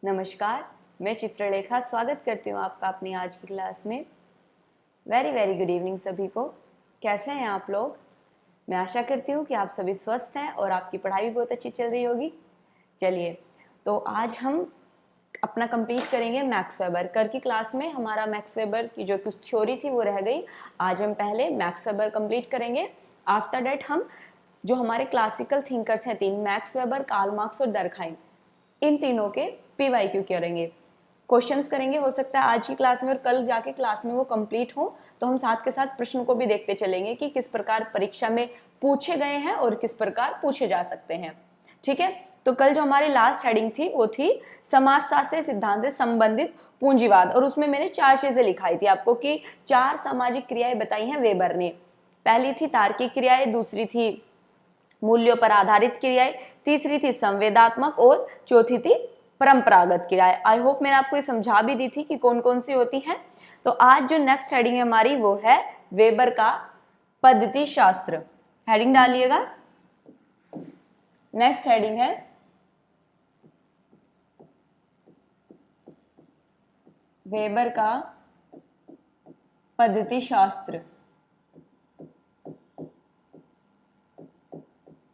नमस्कार, मैं चित्रलेखा स्वागत करती हूँ आपका अपनी आज की क्लास में। वेरी वेरी गुड इवनिंग सभी को। कैसे हैं आप लोग? मैं आशा करती हूँ कि आप सभी स्वस्थ हैं और आपकी पढ़ाई भी बहुत अच्छी चल रही होगी। चलिए, तो आज हम अपना कंप्लीट करेंगे मैक्स वेबर। कल की क्लास में हमारा मैक्स वेबर की जो कुछ थ्योरी थी वो रह गई। आज हम पहले मैक्स वेबर कंप्लीट करेंगे। आफ्टर डेट हम जो हमारे क्लासिकल थिंकर्स हैं तीन, मैक्स वेबर, कार्ल मार्क्स और दर्कहाइम, इन तीनों के PYQ करेंगे, क्वेश्चंस करेंगे। हो सकता है आज की क्लास में और कल जाके क्लास में वो कंप्लीट हो, तो हम साथ के साथ प्रश्न को भी देखते चलेंगे कि किस प्रकार परीक्षा में पूछे गए हैं और किस प्रकार पूछे जा सकते हैं। ठीक है, तो कल जो हमारी लास्ट हेडिंग थी वो थी समाजशास्त्रीय सिद्धांत से संबंधित पूंजीवाद, और उसमें मैंने 4 चीजें लिखाई थी आपको कि 4 सामाजिक क्रियाएं बताई हैं वेबर ने। पहली थी तार्किक क्रियाएं, दूसरी थी मूल्यों पर आधारित क्रियाएं, तीसरी थी संवेदात्मक और चौथी थी परंपरागत क्रियाएं। आई होप मैंने आपको ये समझा भी दी थी कि कौन कौन सी होती हैं। तो आज जो नेक्स्ट हेडिंग है हमारी वो है वेबर का पद्धति शास्त्र। हेडिंग डालिएगा। नेक्स्ट हेडिंग है वेबर का पद्धति शास्त्र।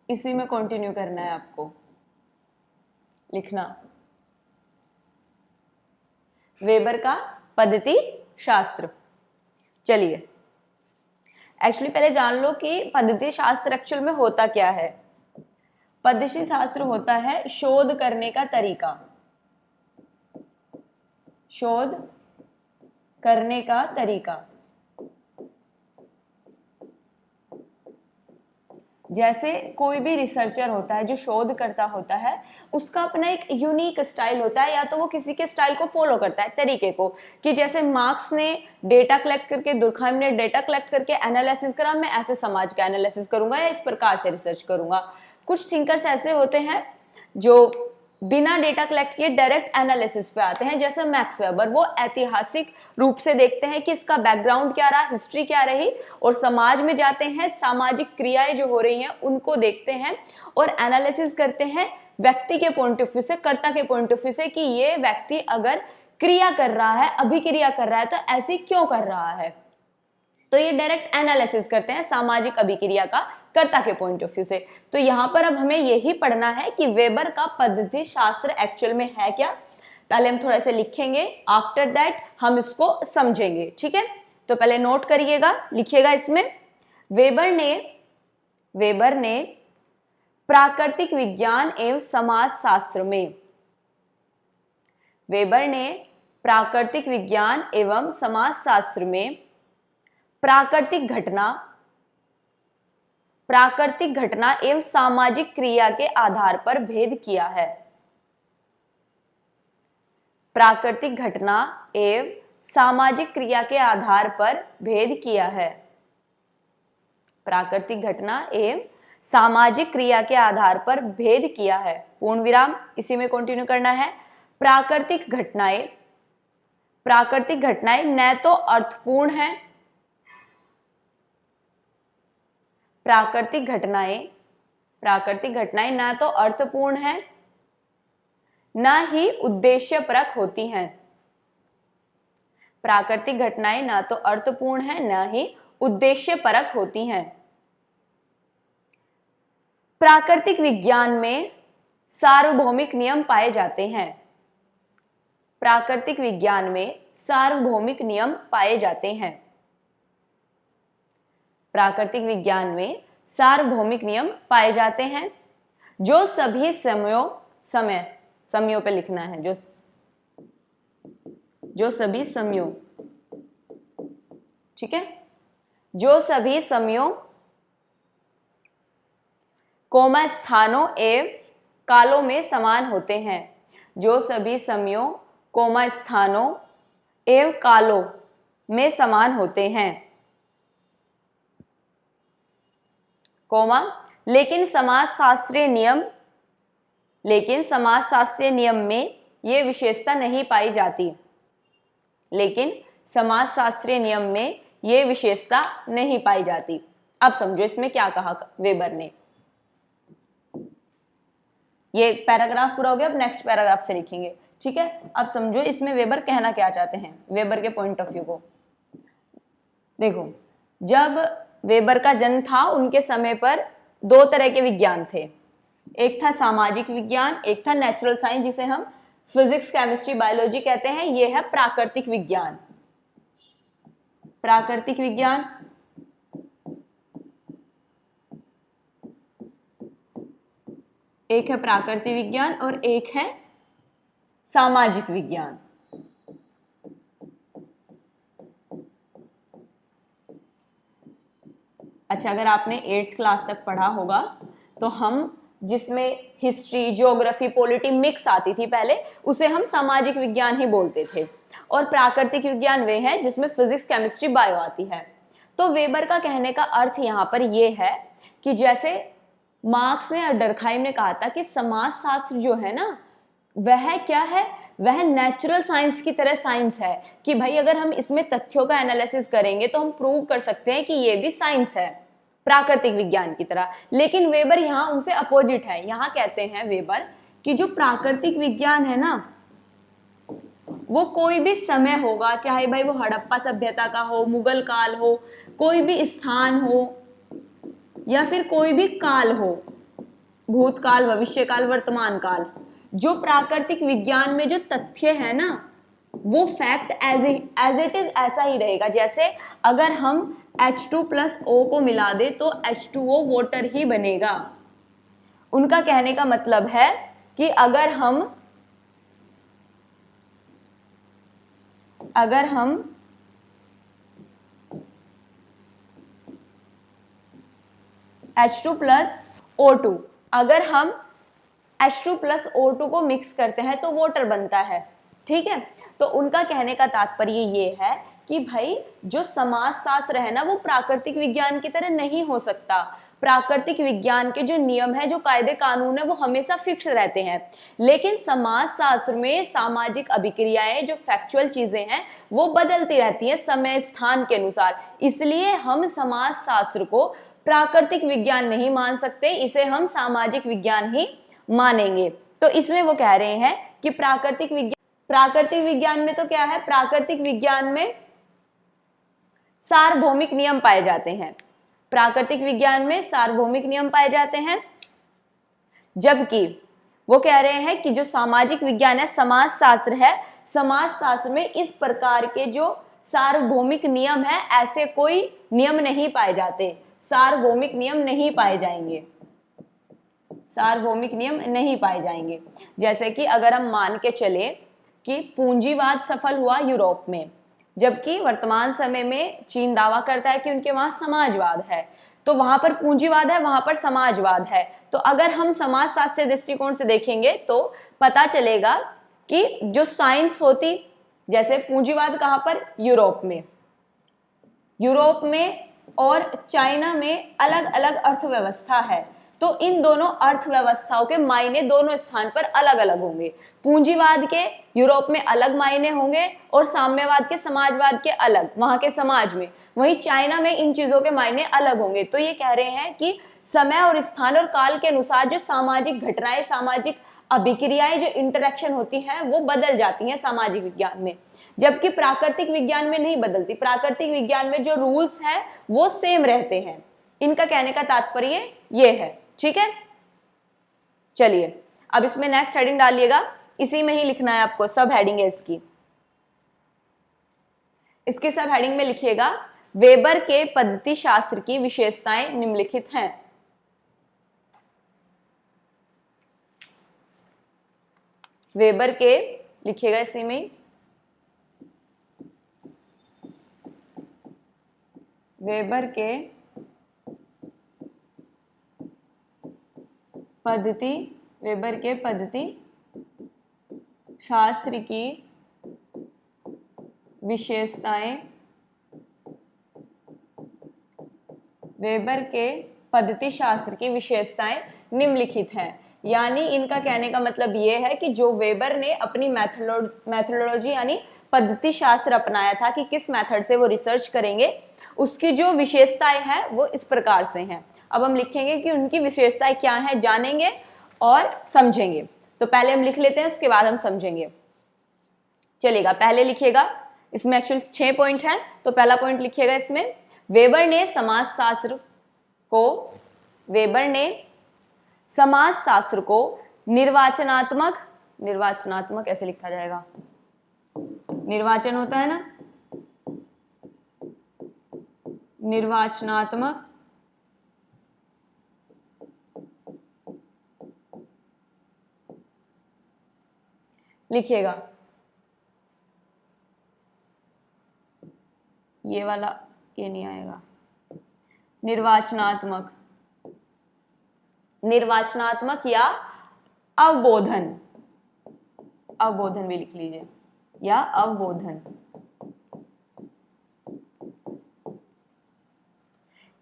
इसी में कंटिन्यू करना है आपको लिखना, वेबर का पद्धति शास्त्र। चलिए, एक्चुअली पहले जान लो कि पद्धति शास्त्र एक्चुअल में होता क्या है। पद्धति शास्त्र होता है शोध करने का तरीका, शोध करने का तरीका। जैसे कोई भी रिसर्चर होता है, जो शोध करता होता है, उसका अपना एक यूनिक स्टाइल होता है, या तो वो किसी के स्टाइल को फॉलो करता है, तरीके को, कि जैसे मार्क्स ने डेटा कलेक्ट करके, दुर्कहाइम ने डेटा कलेक्ट करके एनालिसिस करा, मैं ऐसे समाज का एनालिसिस करूंगा या इस प्रकार से रिसर्च करूंगा। कुछ थिंकर्स ऐसे होते हैं जो बिना डेटा कलेक्ट किए डायरेक्ट एनालिसिस पे आते हैं, जैसे मैक्स वेबर। वो ऐतिहासिक रूप से देखते हैं कि इसका बैकग्राउंड क्या रहा, हिस्ट्री क्या रही, और समाज में जाते हैं, सामाजिक क्रियाएं जो हो रही हैं उनको देखते हैं और एनालिसिस करते हैं व्यक्ति के पॉइंट ऑफ व्यू से, कर्ता के पॉइंट ऑफ व्यू से, कि ये व्यक्ति अगर क्रिया कर रहा है, अभिक्रिया कर रहा है, तो ऐसी क्यों कर रहा है। तो ये डायरेक्ट एनालिसिस करते हैं सामाजिक अभिक्रिया का कर्ता के पॉइंट ऑफ व्यू से। तो यहां पर अब हमें यही पढ़ना है कि वेबर का पद्धति शास्त्र एक्चुअल में है क्या। पहले हम थोड़ा सा लिखेंगे, आफ्टर दैट हम इसको समझेंगे। ठीक है, तो पहले नोट करिएगा, लिखिएगा इसमें। वेबर ने प्राकृतिक विज्ञान एवं समाजशास्त्र में, वेबर ने प्राकृतिक विज्ञान एवं समाजशास्त्र में प्राकृतिक घटना एवं सामाजिक क्रिया के आधार पर भेद किया है। प्राकृतिक घटना एवं सामाजिक क्रिया के आधार पर भेद किया है। प्राकृतिक घटना एवं सामाजिक क्रिया के आधार पर भेद किया है, पूर्ण विराम। इसी में कंटिन्यू करना है। प्राकृतिक घटनाएं न तो अर्थपूर्ण है, प्राकृतिक घटनाएं ना तो अर्थपूर्ण है, ना ही उद्देश्यपरक होती हैं। प्राकृतिक घटनाएं ना तो अर्थपूर्ण है, ना ही उद्देश्यपरक होती हैं। प्राकृतिक विज्ञान में सार्वभौमिक नियम पाए जाते हैं। प्राकृतिक विज्ञान में सार्वभौमिक नियम पाए जाते हैं। प्राकृतिक विज्ञान में सार्वभौमिक नियम पाए जाते हैं जो सभी समयों पे लिखना है, जो सभी समयों, ठीक है, जो सभी समयों, कोमा स्थानों एवं कालों में समान होते हैं। जो सभी समयों, कोमा स्थानों एवं कालों में समान होते हैं, कोमा, लेकिन समाजशास्त्रीय नियम में ये विशेषता नहीं पाई जाती। लेकिन समाजशास्त्रीय नियम में ये विशेषता नहीं पाई जाती। अब समझो इसमें क्या कहा वेबर ने। ये पैराग्राफ पूरा हो गया, अब नेक्स्ट पैराग्राफ से लिखेंगे। ठीक है, अब समझो इसमें वेबर कहना क्या चाहते हैं, वेबर के पॉइंट ऑफ व्यू को देखो। जब वेबर का जन्म था उनके समय पर दो तरह के विज्ञान थे, एक था सामाजिक विज्ञान, एक था नेचुरल साइंस, जिसे हम फिजिक्स, केमिस्ट्री, बायोलॉजी कहते हैं। ये है प्राकृतिक विज्ञान, प्राकृतिक विज्ञान। एक है प्राकृतिक विज्ञान और एक है सामाजिक विज्ञान। अच्छा, अगर आपने 8th क्लास तक पढ़ा होगा तो हम जिसमें हिस्ट्री, ज्योग्राफी, पॉलिटी मिक्स आती थी पहले, उसे हम सामाजिक विज्ञान ही बोलते थे। और प्राकृतिक विज्ञान वे है जिसमें फिजिक्स, केमिस्ट्री, बायो आती है। तो वेबर का कहने का अर्थ यहाँ पर ये है कि जैसे मार्क्स ने और डर्कहाइम ने कहा था कि समाजशास्त्र जो है ना, वह क्या है, वह नेचुरल साइंस की तरह साइंस है, कि भाई अगर हम इसमें तथ्यों का एनालिसिस करेंगे तो हम प्रूव कर सकते हैं कि ये भी साइंस है, प्राकृतिक विज्ञान की तरह। लेकिन वेबर यहाँ उनसे अपोजिट है। यहाँ कहते हैं वेबर कि जो प्राकृतिक विज्ञान है ना, वो कोई भी समय होगा, चाहे भाई वो हड़प्पा सभ्यता का हो, मुगल काल हो, कोई भी स्थान हो, या फिर कोई भी काल हो, भूतकाल, भविष्यकाल, वर्तमान काल, जो प्राकृतिक विज्ञान में जो तथ्य है ना, वो फैक्ट एज इट इज ऐसा ही रहेगा। जैसे अगर हम H2+O को मिला दे तो H2O वाटर ही बनेगा। उनका कहने का मतलब है कि अगर हम H2+O2, अगर हम H2+O2 को मिक्स करते हैं तो वाटर बनता है। ठीक है, तो उनका कहने का तात्पर्य ये है कि भाई जो समाजशास्त्र है ना, वो प्राकृतिक विज्ञान की तरह नहीं हो सकता। प्राकृतिक विज्ञान के जो नियम है, जो कायदे कानून है, वो हमेशा फिक्स रहते हैं। लेकिन समाजशास्त्र में सामाजिक अभिक्रियाएं, जो फैक्चुअल चीजें हैं, वो बदलती रहती हैं समय स्थान के अनुसार। इसलिए हम समाजशास्त्र को प्राकृतिक विज्ञान नहीं मान सकते, इसे हम सामाजिक विज्ञान ही मानेंगे। तो इसमें वो कह रहे हैं कि प्राकृतिक विज्ञान में तो क्या है, प्राकृतिक विज्ञान में सार्वभौमिक नियम पाए जाते हैं। प्राकृतिक विज्ञान में सार्वभौमिक नियम पाए जाते हैं, जबकि वो कह रहे हैं कि जो सामाजिक विज्ञान है, समाजशास्त्र है, समाजशास्त्र में इस प्रकार के जो सार्वभौमिक नियम है, ऐसे कोई नियम नहीं पाए जाते, सार्वभौमिक नियम नहीं पाए जाएंगे, सार्वभौमिक नियम नहीं पाए जाएंगे। जैसे कि अगर हम मान के चले कि पूंजीवाद सफल हुआ यूरोप में, जबकि वर्तमान समय में चीन दावा करता है कि उनके वहां समाजवाद है, तो वहां पर पूंजीवाद है, वहां पर समाजवाद है। तो अगर हम समाजशास्त्र दृष्टिकोण से देखेंगे तो पता चलेगा कि जो साइंस होती, जैसे पूंजीवाद कहां पर, यूरोप में और चाइना में अलग अलग अर्थव्यवस्था है, तो इन दोनों अर्थव्यवस्थाओं के मायने दोनों स्थान पर अलग अलग होंगे। पूंजीवाद के यूरोप में अलग मायने होंगे और साम्यवाद के, समाजवाद के अलग, वहां के समाज में। वहीं चाइना में इन चीजों के मायने अलग होंगे। तो ये कह रहे हैं कि समय और स्थान और काल के अनुसार जो सामाजिक घटनाएं, सामाजिक अभिक्रियाएं, जो इंटरेक्शन होती हैं, वो बदल जाती हैं सामाजिक विज्ञान में, जबकि प्राकृतिक विज्ञान में नहीं बदलती। प्राकृतिक विज्ञान में जो रूल्स हैं वो सेम रहते हैं। इनका कहने का तात्पर्य ये है। ठीक है, चलिए अब इसमें नेक्स्ट हेडिंग डालिएगा, इसी में ही लिखना है आपको, सब हेडिंग है इसकी। इसके सब हेडिंग में लिखिएगा, वेबर के पद्धति शास्त्र की विशेषताएं निम्नलिखित हैं। वेबर के लिखिएगा इसी में, वेबर के पद्धति शास्त्र की विशेषताएं, वेबर के पद्धति शास्त्र की विशेषताएं निम्नलिखित हैं। यानी इनका कहने का मतलब ये है कि जो वेबर ने अपनी मैथोडोलॉजी यानी पद्धति शास्त्र अपनाया था कि किस मेथड से वो रिसर्च करेंगे, उसकी जो विशेषताएं हैं वो इस प्रकार से हैं। अब हम लिखेंगे कि उनकी विशेषताएं क्या हैं, जानेंगे और समझेंगे। तो पहले हम लिख लेते हैं, उसके बाद हम समझेंगे। चलेगा, पहले लिखिएगा, इसमें एक्चुअल 6 पॉइंट है, तो पहला पॉइंट लिखिएगा इसमें, वेबर ने समाजशास्त्र को निर्वाचनात्मक ऐसे लिखा जाएगा, निर्वाचन होता है ना, निर्वाचनात्मक लिखिएगा, ये वाला ये नहीं आएगा, निर्वाचनात्मक या अवबोधन भी लिख लीजिए, या अवबोधन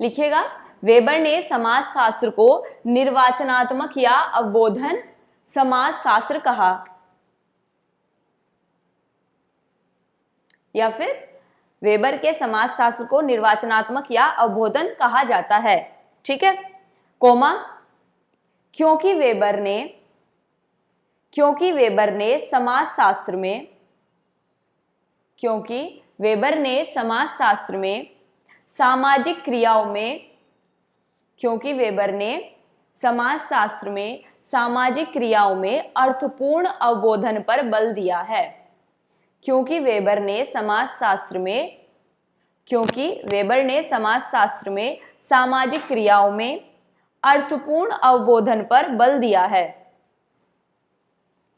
लिखिएगा। वेबर ने समाजशास्त्र को निर्वाचनात्मक या अवबोधन समाजशास्त्र कहा, या फिर वेबर के समाजशास्त्र को निर्वाचनात्मक या अवबोधन कहा जाता है, ठीक है। कोमा, क्योंकि वेबर ने समाजशास्त्र में सामाजिक क्रियाओं में अर्थपूर्ण अवबोधन पर बल दिया है। क्योंकि वेबर ने समाजशास्त्र में सामाजिक क्रियाओं में अर्थपूर्ण अवबोधन पर बल दिया है,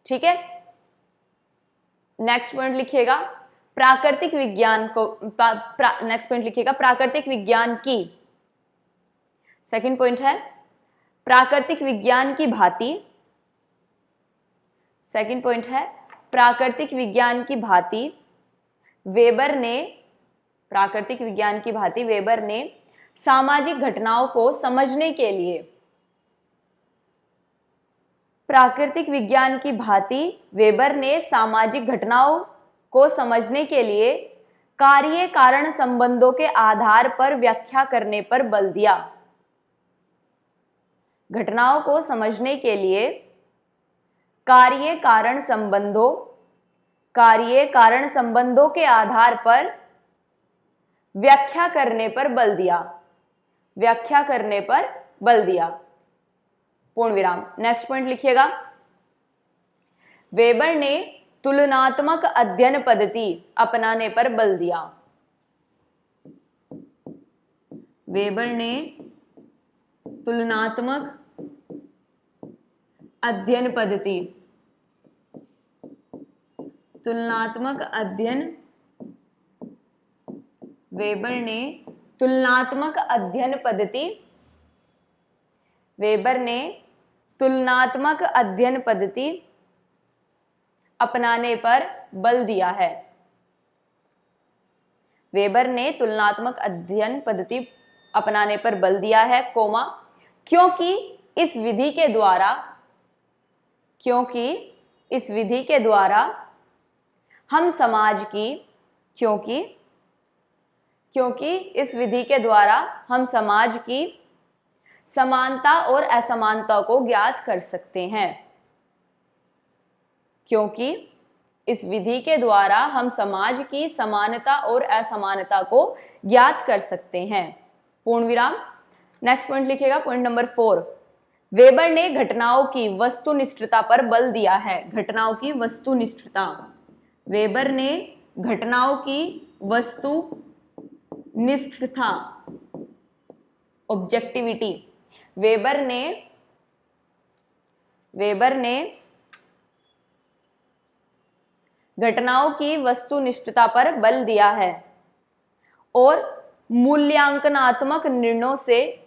ठीक है। नेक्स्ट पॉइंट लिखिएगा, प्राकृतिक विज्ञान की, सेकंड पॉइंट है प्राकृतिक विज्ञान की भांति, सेकंड पॉइंट है प्राकृतिक विज्ञान की भांति वेबर ने सामाजिक घटनाओं को समझने के लिए, प्राकृतिक विज्ञान की भांति वेबर ने सामाजिक घटनाओं को समझने के लिए कार्य कारण संबंधों के आधार पर व्याख्या करने पर बल दिया। घटनाओं को समझने के लिए कार्य कारण संबंधों के आधार पर व्याख्या करने पर बल दिया, पूर्ण विराम। नेक्स्ट पॉइंट लिखिएगा, वेबर ने तुलनात्मक अध्ययन पद्धति अपनाने पर बल दिया। वेबर ने तुलनात्मक अध्ययन पद्धति अपनाने पर बल दिया है। वेबर ने तुलनात्मक अध्ययन पद्धति अपनाने पर बल दिया है, कोमा, क्योंकि इस विधि के द्वारा हम समाज की समानता और असमानता को ज्ञात कर सकते हैं। क्योंकि इस विधि के द्वारा हम समाज की समानता और असमानता को ज्ञात कर सकते हैं, पूर्ण विराम। नेक्स्ट पॉइंट लिखिएगा, पॉइंट नंबर 4, वेबर ने घटनाओं की वस्तुनिष्ठता पर बल दिया है। घटनाओं की वस्तुनिष्ठता, वेबर ने घटनाओं की वस्तुनिष्ठता, ऑब्जेक्टिविटी, वेबर ने घटनाओं की वस्तुनिष्ठता पर बल दिया है और मूल्यांकनात्मक निर्णयों से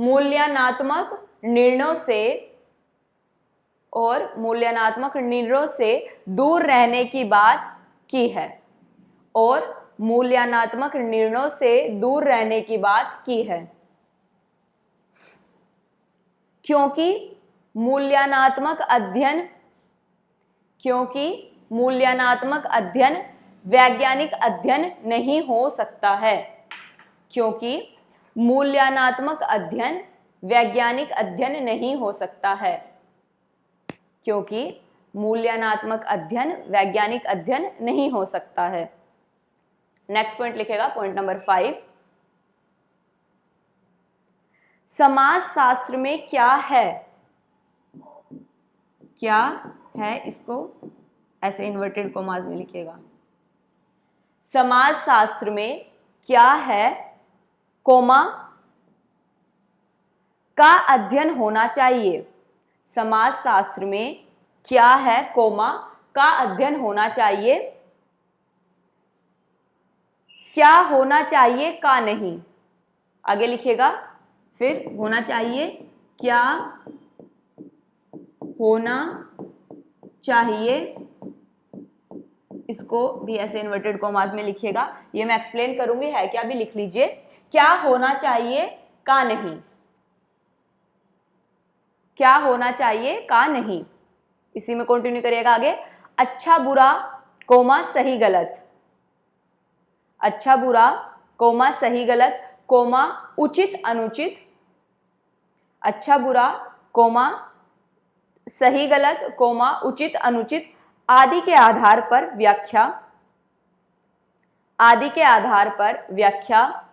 मूल्यनात्मक निर्णयों से दूर रहने की बात की है, क्योंकि मूल्यनात्मक अध्ययन वैज्ञानिक अध्ययन नहीं हो सकता है, क्योंकि मूल्यनात्मक अध्ययन वैज्ञानिक अध्ययन नहीं हो सकता है, क्योंकि मूल्यनात्मक अध्ययन वैज्ञानिक अध्ययन नहीं हो सकता है। नेक्स्ट पॉइंट लिखेगा, पॉइंट नंबर 5, समाजशास्त्र में क्या है, क्या है, इसको ऐसे इन्वर्टेड कॉमास में लिखेगा। समाजशास्त्र में क्या है, कोमा का अध्ययन होना चाहिए। समाजशास्त्र में क्या है, कोमा का अध्ययन होना चाहिए, क्या होना चाहिए का नहीं। आगे लिखेगा, फिर होना चाहिए, क्या होना चाहिए, इसको भी ऐसे इन्वर्टेड कॉमास में लिखिएगा। ये मैं एक्सप्लेन करूंगी, है क्या भी लिख लीजिए। क्या होना चाहिए का नहीं, क्या होना चाहिए का नहीं, इसी में कंटिन्यू करिएगा आगे। अच्छा बुरा कोमा सही गलत, अच्छा बुरा कोमा सही गलत, कोमा उचित अनुचित, अच्छा बुरा कोमा सही गलत, कोमा उचित अनुचित, आदि के आधार पर व्याख्या, आदि के आधार पर व्याख्या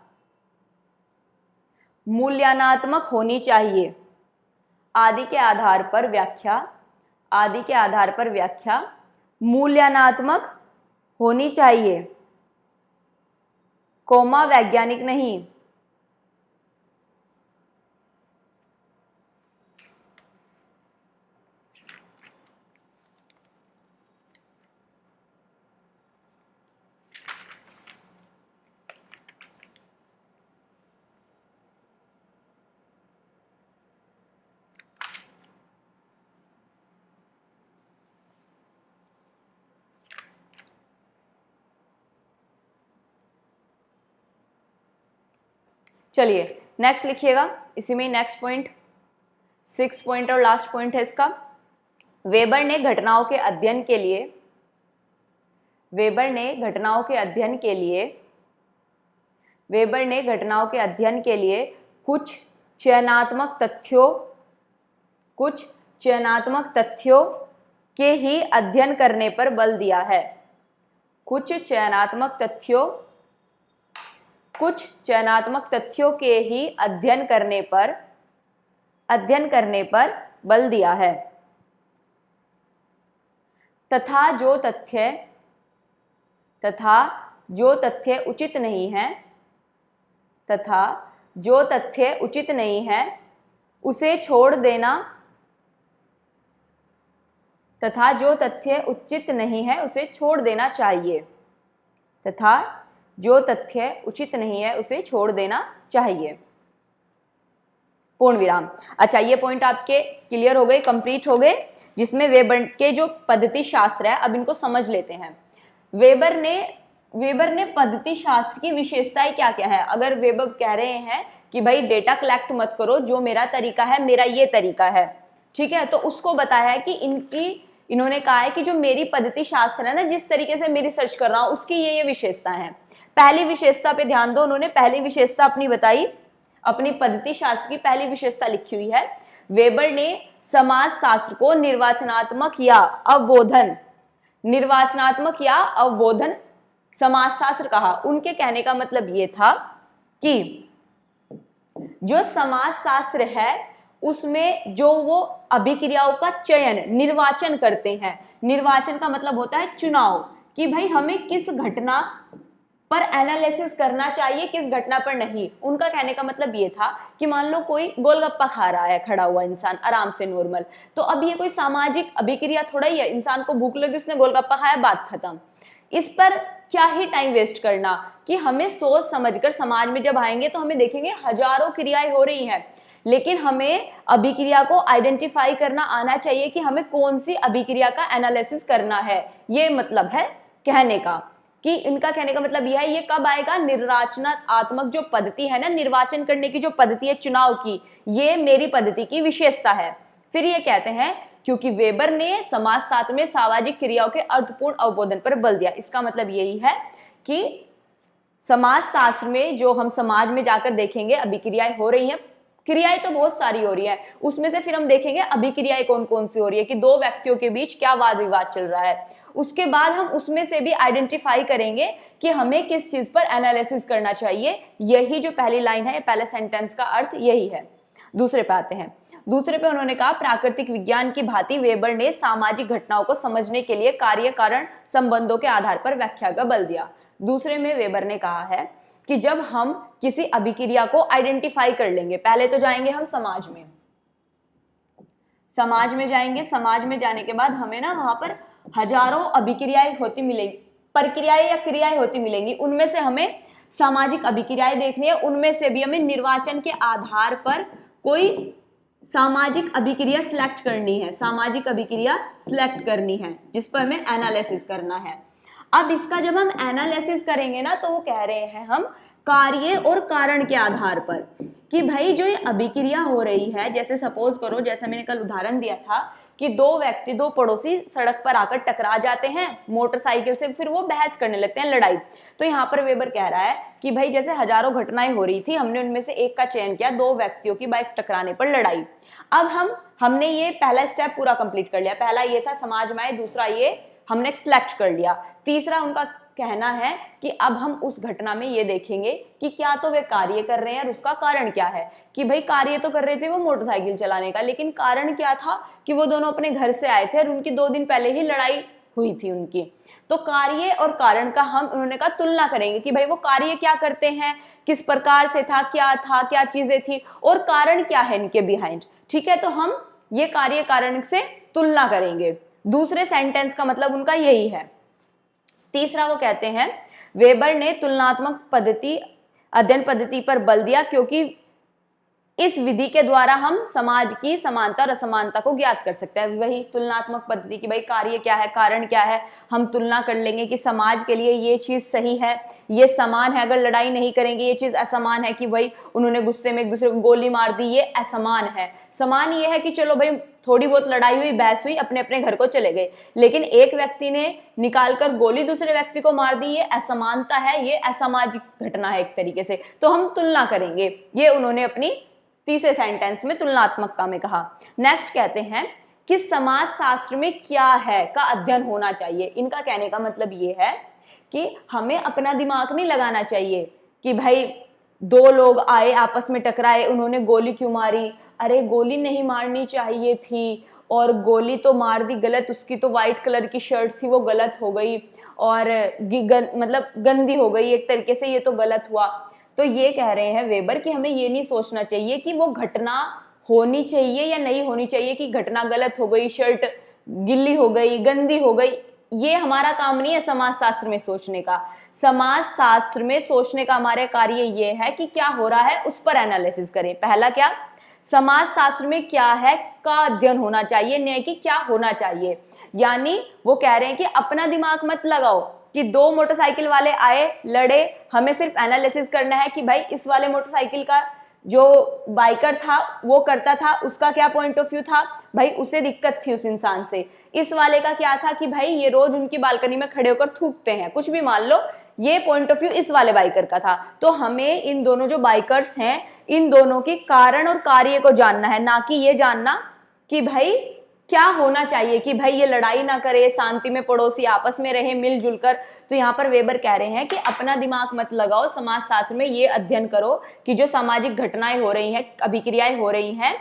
मूल्यनात्मक होनी चाहिए, आदि के आधार पर व्याख्या, आदि के आधार पर व्याख्या मूल्यनात्मक होनी चाहिए, कोमा वैज्ञानिक नहीं। चलिए नेक्स्ट लिखिएगा, इसी में नेक्स्ट पॉइंट 6 पॉइंट और लास्ट पॉइंट है इसका। वेबर ने घटनाओं के अध्ययन के लिए, वेबर ने घटनाओं के अध्ययन के लिए, वेबर ने घटनाओं के अध्ययन के लिए कुछ चयनात्मक तथ्यों, कुछ चयनात्मक तथ्यों के ही अध्ययन करने पर बल दिया है, कुछ चयनात्मक तथ्यों, कुछ चयनात्मक तथ्यों के ही अध्ययन करने पर बल दिया है, तथा जो तथ्य उचित नहीं है, तथा जो तथ्य उचित नहीं है उसे छोड़ देना, तथा जो तथ्य उचित नहीं है उसे छोड़ देना चाहिए, तथा जो तथ्य उचित नहीं है उसे छोड़ देना चाहिए, पूर्ण विराम। अच्छा, ये पॉइंट आपके क्लियर हो गए, कंप्लीट हो गए, जिसमें वेबर के जो पद्धति शास्त्र है, अब इनको समझ लेते हैं। वेबर ने पद्धति शास्त्र की विशेषताएं क्या क्या है। अगर वेबर कह रहे हैं कि भाई डेटा कलेक्ट मत करो, जो मेरा तरीका है, मेरा ये तरीका है, ठीक है, तो उसको बताया है कि इन्होंने कहा है कि जो मेरी पद्धति शास्त्र है ना, जिस तरीके से मैं रिसर्च कर रहा हूं, उसकी ये विशेषता है। पहली विशेषता पे ध्यान दो, उन्होंने पहली विशेषता अपनी बताई, अपनी पद्धति शास्त्र की पहली विशेषता लिखी हुई है। वेबर ने समाज शास्त्र को निर्वाचनात्मक या अवबोधन समाजशास्त्र कहा। उनके कहने का मतलब ये था कि जो समाजशास्त्र है उसमें जो वो अभिक्रियाओं का चयन, निर्वाचन करते हैं, निर्वाचन का मतलब होता है चुनाव, कि भाई हमें किस घटना पर एनालिसिस करना चाहिए, किस घटना पर नहीं। उनका कहने का मतलब ये था कि मान लो कोई गोलगप्पा खा रहा है, खड़ा हुआ इंसान आराम से नॉर्मल, तो अब ये कोई सामाजिक अभिक्रिया थोड़ा ही है, इंसान को भूख लगी, उसने गोलगप्पा खाया, बात खत्म। इस पर क्या ही टाइम वेस्ट करना, कि हमें सोच समझकर समाज में जब आएंगे तो हमें देखेंगे हजारों क्रियाएं हो रही हैं, लेकिन हमें अभिक्रिया को आइडेंटिफाई करना आना चाहिए कि हमें कौन सी अभिक्रिया का एनालिसिस करना है। ये मतलब है कहने का, कि इनका कहने का मतलब यह है, ये कब आएगा, निर्वाचनात्मक जो पद्धति है ना, निर्वाचन करने की जो पद्धति है चुनाव की, ये मेरी पद्धति की विशेषता है। फिर ये कहते हैं क्योंकि वेबर ने समाजशास्त्र में सामाजिक क्रियाओं के अर्थपूर्ण अवबोधन पर बल दिया। इसका मतलब यही है कि समाजशास्त्र में जो हम समाज में जाकर देखेंगे अभिक्रियाएं हो रही हैं, क्रियाएं तो बहुत सारी हो रही हैं, उसमें से फिर हम देखेंगे अभिक्रियाएं कौन कौन सी हो रही है कि दो व्यक्तियों के बीच क्या वाद विवाद चल रहा है। उसके बाद हम उसमें से भी आइडेंटिफाई करेंगे कि हमें किस चीज पर एनालिसिस करना चाहिए। यही जो पहली लाइन है, पहले सेंटेंस का अर्थ यही है। दूसरे पे आते हैं। दूसरे पे उन्होंने कहा प्राकृतिक विज्ञान की भांति वेबर ने सामाजिक घटनाओं को समझने के लिए कार्य कारण संबंधों के आधार पर व्याख्या का बल दिया। दूसरे में वेबर ने कहा है कि जब हम किसी अभिक्रिया को आइडेंटिफाई कर लेंगे, पहले तो जाएंगे हम समाज में जाएंगे, समाज में जाने के बाद हमें ना वहां पर हजारों अभिक्रियाएं होती मिलेंगी, प्रक्रियाएं या क्रियाएं होती मिलेंगी, उनमें से हमें सामाजिक अभिक्रियाएं देखनी है, उनमें से भी हमें निर्वाचन के आधार पर कोई सामाजिक अभिक्रिया सिलेक्ट करनी है, सामाजिक अभिक्रिया सिलेक्ट करनी है जिस पर हमें एनालिसिस करना है। अब इसका जब हम एनालिसिस करेंगे ना, तो वो कह रहे हैं हम कार्य और कारण के आधार पर कि भाई जो ये अभिक्रिया हो रही है, जैसे सपोज करो, जैसे मैंने कल उदाहरण दिया था कि दो पड़ोसी सड़क पर आकर टकरा जाते हैं मोटरसाइकिल से, फिर वो बहस करने लगते हैं, लड़ाई। तो यहाँ पर वेबर कह रहा है कि भाई जैसे हजारों घटनाएं हो रही थी, हमने उनमें से एक का चयन किया, दो व्यक्तियों की बाइक टकराने पर लड़ाई। अब हमने ये पहला स्टेप पूरा कंप्लीट कर लिया। पहला ये था समाज में, दूसरा ये हमने सिलेक्ट कर लिया। तीसरा उनका कहना है कि अब हम उस घटना में ये देखेंगे कि क्या तो वे कार्य कर रहे हैं और उसका कारण क्या है। कि भाई कार्य तो कर रहे थे वो मोटरसाइकिल चलाने का, लेकिन कारण क्या था कि वो दोनों अपने घर से आए थे और उनकी 2 दिन पहले ही लड़ाई हुई थी उनकी। तो कार्य और कारण का हम उन्होंने कहा तुलना करेंगे कि भाई वो कार्य क्या करते हैं, किस प्रकार से था, क्या चीजें थी और कारण क्या है इनके बिहाइंड। ठीक है, तो हम ये कार्य कारण से तुलना करेंगे। दूसरे सेंटेंस का मतलब उनका यही है। तीसरा वो कहते हैं वेबर ने तुलनात्मक अध्ययन पद्धति पर बल दिया क्योंकि इस विधि के द्वारा हम समाज की समानता और असमानता को ज्ञात कर सकते हैं। वही तुलनात्मक पद्धति की भाई कार्य क्या है, कारण क्या है, हम तुलना कर लेंगे कि समाज के लिए ये चीज सही है, ये समान है, अगर लड़ाई नहीं करेंगे ये चीज असमान है कि भाई उन्होंने गुस्से में एक दूसरे को गोली मार दी, ये असमान है। समान ये है कि चलो भाई थोड़ी बहुत लड़ाई हुई, बहस हुई, अपने अपने घर को चले गए, लेकिन एक व्यक्ति ने निकालकर गोली दूसरे व्यक्ति को मार दी, ये असमानता है, ये असामाजिक घटना है एक तरीके से। तो हम तुलना करेंगे, ये उन्होंने अपनी तीसरे सेंटेंस में तुलनात्मकता में कहा। नेक्स्ट कहते हैं कि समाज शास्त्र में क्या है का अध्ययन होना चाहिए। इनका कहने का मतलब ये है कि हमें अपना दिमाग नहीं लगाना चाहिए कि भाई 2 लोग आए आपस में टकराए, उन्होंने गोली क्यों मारी, अरे गोली नहीं मारनी चाहिए थी और गोली तो मार दी, गलत, उसकी तो व्हाइट कलर की शर्ट थी वो गलत हो गई और मतलब गंदी हो गई एक तरीके से, ये तो गलत हुआ। तो ये कह रहे हैं वेबर कि हमें ये नहीं सोचना चाहिए कि वो घटना होनी चाहिए या नहीं होनी चाहिए, कि घटना गलत हो गई, शर्ट गिल्ली हो गई, गंदी हो गई, ये हमारा काम नहीं है समाज शास्त्र में सोचने का। समाज शास्त्र में सोचने का हमारे कार्य ये है कि क्या हो रहा है उस पर एनालिसिस करें। पहला क्या, समाज शास्त्र में क्या है का अध्ययन होना चाहिए, न्याय की क्या होना चाहिए। यानी वो कह रहे हैं कि अपना दिमाग मत लगाओ कि 2 मोटरसाइकिल वाले आए लड़े, हमें सिर्फ एनालिसिस करना है कि भाई इस वाले मोटरसाइकिल का जो बाइकर था वो करता था, उसका क्या पॉइंट ऑफ व्यू था, भाई उसे दिक्कत थी उस इंसान से। इस वाले का क्या था कि भाई ये रोज उनकी बालकनी में खड़े होकर थूकते हैं, कुछ भी मान लो, ये पॉइंट ऑफ व्यू इस वाले बाइकर का था। तो हमें इन दोनों जो बाइकर्स हैं, इन दोनों के कारण और कार्य को जानना है, ना कि ये जानना कि भाई क्या होना चाहिए कि भाई ये लड़ाई ना करे, शांति में पड़ोसी आपस में रहे मिलजुल कर। तो यहाँ पर वेबर कह रहे हैं कि अपना दिमाग मत लगाओ, समाजशास्त्र में ये अध्ययन करो कि जो सामाजिक घटनाएं हो रही हैं, अभिक्रियाएं हो रही हैं,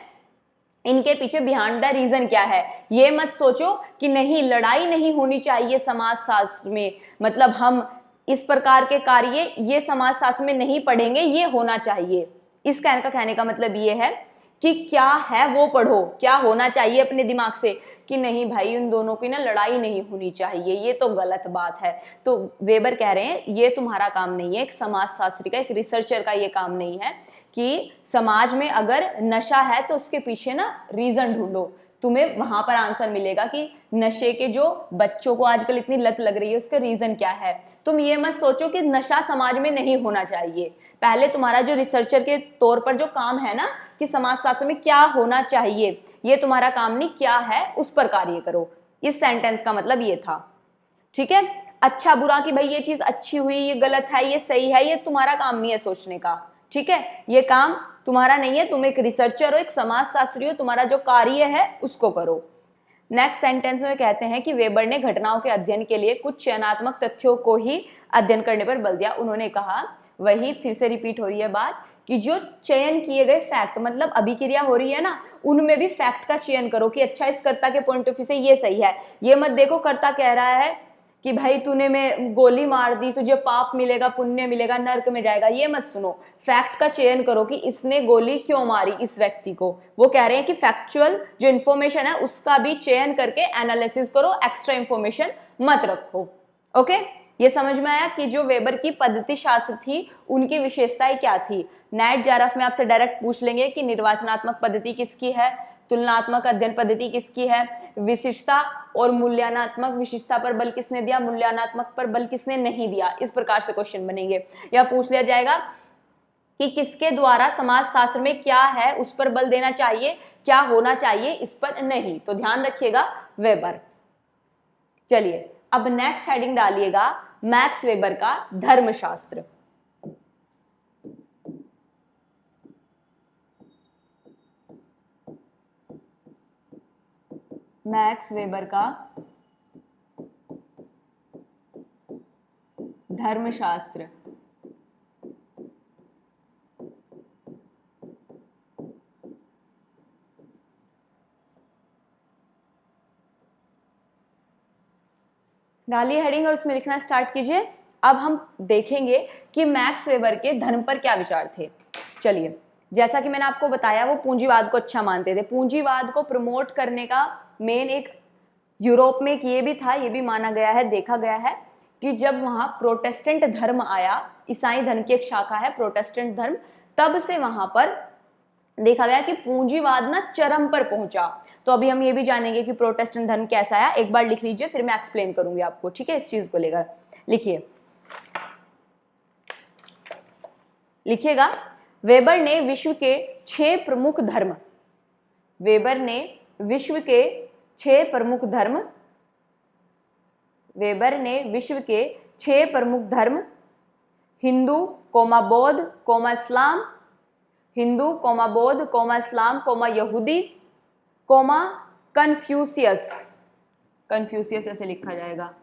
इनके पीछे बिहाइंड द रीजन क्या है। ये मत सोचो कि नहीं लड़ाई नहीं होनी चाहिए समाजशास्त्र में, मतलब हम इस प्रकार के कार्य ये समाजशास्त्र में नहीं पढ़ेंगे, ये होना चाहिए। इस कहने का मतलब ये है कि क्या है वो पढ़ो, क्या होना चाहिए अपने दिमाग से, कि नहीं भाई उन दोनों की ना लड़ाई नहीं होनी चाहिए, ये तो गलत बात है। तो वेबर कह रहे हैं ये तुम्हारा काम नहीं है, एक समाजशास्त्री का, एक रिसर्चर का ये काम नहीं है कि समाज में अगर नशा है तो उसके पीछे ना रीजन ढूंढो तुम्हें वहां पर आंसर मिलेगा कि नशे के जो बच्चों को आजकल इतनी लत लग रही है उसका रीजन क्या है। तुम ये मत सोचो कि नशा समाज में नहीं होना चाहिए, पहले तुम्हारा जो रिसर्चर के तौर पर जो काम है ना कि समाजशास्त्र में क्या होना चाहिए, ये तुम्हारा काम नहीं, क्या है उस पर कार्य करो। इस सेंटेंस का मतलब ये था, ठीक है। अच्छा बुरा कि भाई ये चीज अच्छी हुई, ये गलत है, ये सही है, ये तुम्हारा काम नहीं है सोचने का, ठीक है। ये काम तुम्हारा नहीं है, तुम एक रिसर्चर हो, एक समाजशास्त्री हो, तुम्हारा जो कार्य है उसको करो। नेक्स्ट सेंटेंस में कहते हैं कि वेबर ने घटनाओं के अध्ययन के लिए कुछ चयनात्मक तथ्यों को ही अध्ययन करने पर बल दिया। उन्होंने कहा, वही फिर से रिपीट हो रही है बात कि जो चयन किए गए फैक्ट, मतलब अभिक्रिया हो रही है ना, उनमें भी फैक्ट का चयन करो कि अच्छा इस कर्ता के पॉइंट ऑफ व्यू से ये सही है। ये मत देखो कर्ता कह रहा है कि भाई तूने मैं गोली मार दी, तुझे पाप मिलेगा, पुण्य मिलेगा, नर्क में जाएगा, ये मत सुनो। फैक्ट का चयन करो कि इसने गोली क्यों मारी इस व्यक्ति को। वो कह रहे हैं कि फैक्चुअल जो इन्फॉर्मेशन है उसका भी चयन करके एनालिसिस करो, एक्स्ट्रा इन्फॉर्मेशन मत रखो। ओके, ये समझ में आया कि जो वेबर की पद्धति शास्त्र थी उनकी विशेषताएं क्या थी। नेट जेआरएफ में आपसे डायरेक्ट पूछ लेंगे कि निर्वाचनात्मक पद्धति किसकी है, तुलनात्मक अध्ययन पद्धति किसकी है, विशिष्टता और मूल्यांकनात्मक विशिष्टता पर बल किसने दिया, मूल्यांकनात्मक पर बल किसने नहीं दिया। इस प्रकार से क्वेश्चन बनेंगे। या पूछ लिया जाएगा कि किसके द्वारा समाजशास्त्र में क्या है उस पर बल देना चाहिए, क्या होना चाहिए इस पर नहीं, तो ध्यान रखिएगा वेबर। चलिए अब नेक्स्ट हेडिंग डालिएगा मैक्स वेबर का धर्मशास्त्र। मैक्स वेबर का धर्मशास्त्र। डालिए हेडिंग और उसमें लिखना स्टार्ट कीजिए। अब हम देखेंगे कि मैक्स वेबर के धर्म पर क्या विचार थे। चलिए, जैसा कि मैंने आपको बताया वो पूंजीवाद को अच्छा मानते थे। पूंजीवाद को प्रमोट करने का मेन एक यूरोप में एक ये भी था, ये भी माना गया है, देखा गया है कि जब वहां प्रोटेस्टेंट धर्म आया, ईसाई धर्म की एक शाखा है प्रोटेस्टेंट धर्म, तब से वहां पर देखा गया कि पूंजीवाद ना चरम पर पहुंचा। तो अभी हम ये भी जानेंगे कि प्रोटेस्टेंट धर्म कैसा आया। एक बार लिख लीजिए, फिर मैं एक्सप्लेन करूंगी आपको, ठीक है। इस चीज को लेकर लिखिए, लिखिएगा। वेबर ने विश्व के 6 प्रमुख धर्म, वेबर ने विश्व के 6 प्रमुख धर्म, वेबर ने विश्व के 6 प्रमुख धर्म, हिंदू कोमा बौद्ध कोमा इस्लाम, हिंदू कोमा बौद्ध कोमा इस्लाम कोमा यहूदी कोमा कन्फ्यूशियस, कन्फ्यूशियस ऐसे लिखा जाएगा,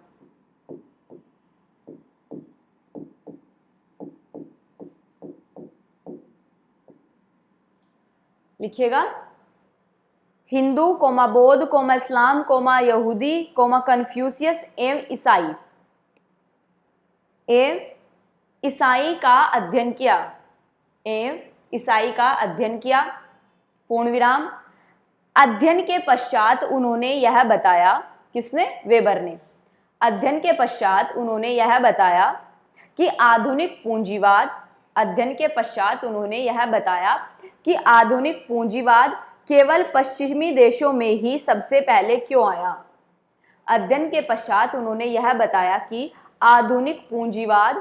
लिखिएगा। हिंदू कोमा बौद्ध कोमा इस्लाम कोमा यहूदी कोमा कन्फ्यूशियस एवं ईसाई, एवं ईसाई का अध्ययन किया, एवं ईसाई का अध्ययन किया, पूर्ण विराम। अध्ययन के पश्चात उन्होंने यह बताया, किसने, वेबर ने, अध्ययन के पश्चात उन्होंने यह बताया कि आधुनिक पूंजीवाद, अध्ययन के पश्चात उन्होंने यह बताया कि आधुनिक पूंजीवाद केवल पश्चिमी देशों में ही सबसे पहले क्यों आया। अध्ययन के पश्चात उन्होंने यह बताया कि आधुनिक पूंजीवाद